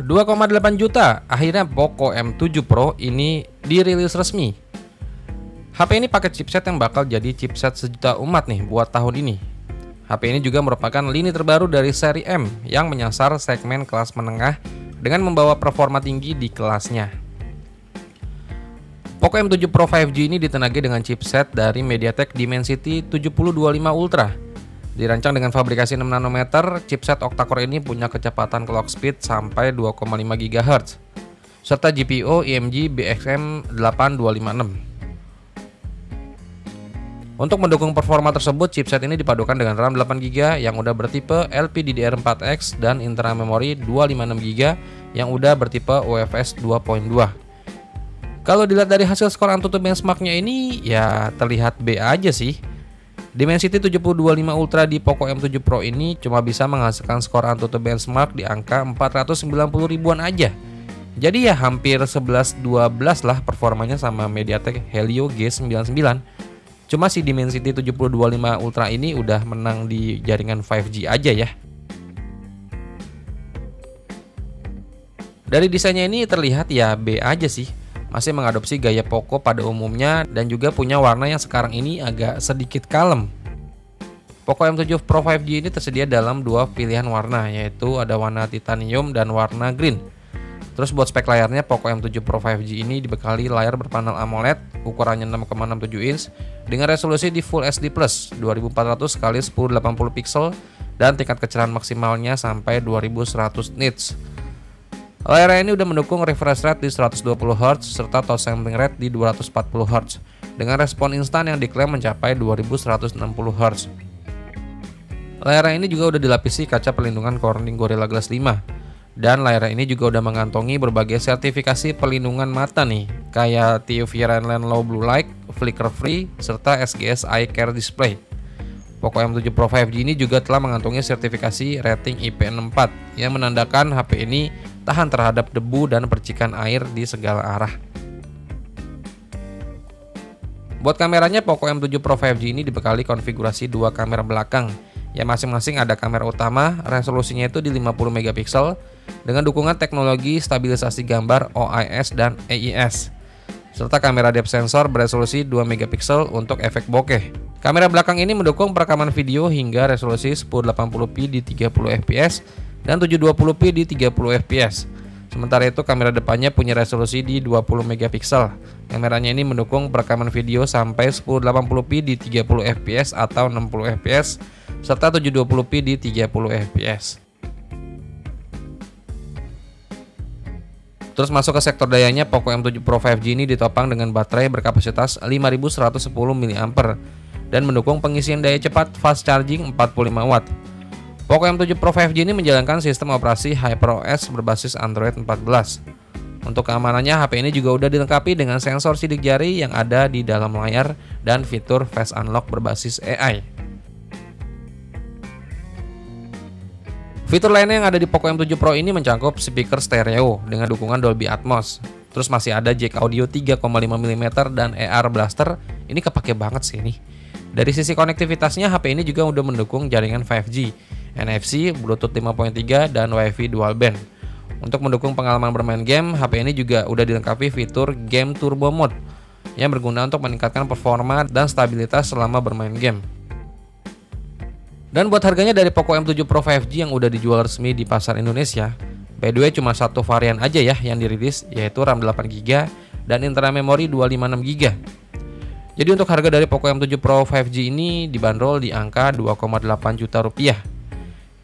2,8 juta, akhirnya Poco M7 Pro ini dirilis resmi. HP ini pakai chipset yang bakal jadi chipset sejuta umat nih buat tahun ini. HP ini juga merupakan lini terbaru dari seri M yang menyasar segmen kelas menengah dengan membawa performa tinggi di kelasnya. Poco M7 Pro 5G ini ditenagai dengan chipset dari MediaTek Dimensity 7025 Ultra. Dirancang dengan fabrikasi 6 nanometer, chipset octa-core ini punya kecepatan clock speed sampai 2,5 GHz, serta GPU EMG BXM 8256. Untuk mendukung performa tersebut, chipset ini dipadukan dengan RAM 8GB yang udah bertipe LPDDR4X dan internal memori 256GB yang udah bertipe UFS 2.2. Kalau dilihat dari hasil skor AnTuTu benchmarknya ini, ya terlihat B aja sih. Dimensity 7025 Ultra di Poco M7 Pro ini cuma bisa menghasilkan skor AnTuTu benchmark di angka 490 ribuan aja. Jadi ya hampir 11-12 lah performanya sama MediaTek Helio G99. Cuma si Dimensity 7025 Ultra ini udah menang di jaringan 5G aja ya. Dari desainnya ini terlihat ya B aja sih. Masih mengadopsi gaya Poco pada umumnya dan juga punya warna yang sekarang ini agak sedikit kalem. Poco M7 Pro 5G ini tersedia dalam dua pilihan warna, yaitu ada warna titanium dan warna green. Terus buat spek layarnya, Poco M7 Pro 5G ini dibekali layar berpanel AMOLED ukurannya 6,67 inch dengan resolusi di Full HD Plus 2400 x 1080 pixel dan tingkat kecerahan maksimalnya sampai 2100 nits. Layar ini udah mendukung refresh rate di 120Hz serta touch sampling rate di 240Hz dengan respon instan yang diklaim mencapai 2160Hz. Layar ini juga udah dilapisi kaca pelindungan Corning Gorilla Glass 5 dan layar ini juga udah mengantongi berbagai sertifikasi pelindungan mata nih kayak TUV Rainland Low Blue Light, Flicker Free serta SGS Eye Care Display. Poco M7 Pro 5G ini juga telah mengantongi sertifikasi rating IP64 yang menandakan HP ini tahan terhadap debu dan percikan air di segala arah. Buat kameranya, Poco M7 Pro 5G ini dibekali konfigurasi dua kamera belakang yang masing-masing ada kamera utama, resolusinya itu di 50 MP dengan dukungan teknologi stabilisasi gambar OIS dan AIS, serta kamera depth sensor beresolusi 2 MP untuk efek bokeh. Kamera belakang ini mendukung perekaman video hingga resolusi 1080p di 30 fps dan 720p di 30 fps. Sementara itu kamera depannya punya resolusi di 20 MP. Kameranya ini mendukung perekaman video sampai 1080p di 30 fps atau 60 fps serta 720p di 30 fps. Terus masuk ke sektor dayanya, Poco M7 Pro 5G ini ditopang dengan baterai berkapasitas 5110 mAh dan mendukung pengisian daya cepat fast charging 45 watt. Poco M7 Pro 5G ini menjalankan sistem operasi HyperOS berbasis Android 14. Untuk keamanannya, HP ini juga udah dilengkapi dengan sensor sidik jari yang ada di dalam layar dan fitur Face Unlock berbasis AI. Fitur lainnya yang ada di Poco M7 Pro ini mencakup speaker stereo dengan dukungan Dolby Atmos. Terus masih ada jack audio 3,5 mm dan AR blaster. Ini kepake banget sih ini. Dari sisi konektivitasnya, HP ini juga udah mendukung jaringan 5G, NFC, Bluetooth 5.3, dan Wi-Fi dual band. Untuk mendukung pengalaman bermain game, HP ini juga udah dilengkapi fitur Game Turbo Mode yang berguna untuk meningkatkan performa dan stabilitas selama bermain game. Dan buat harganya dari Poco M7 Pro 5G yang udah dijual resmi di pasar Indonesia, by the way cuma satu varian aja ya yang dirilis, yaitu RAM 8GB dan internal memori 256GB. Jadi untuk harga dari Poco M7 Pro 5G ini dibanderol di angka 2,8 juta rupiah.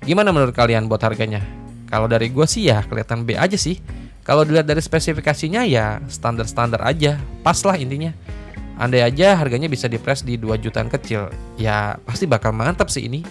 Gimana menurut kalian buat harganya? Kalau dari gue sih ya kelihatan B aja sih. Kalau dilihat dari spesifikasinya ya standar-standar aja, pas lah intinya. Andai aja harganya bisa dipres di 2 jutaan kecil, ya pasti bakal mantap sih ini.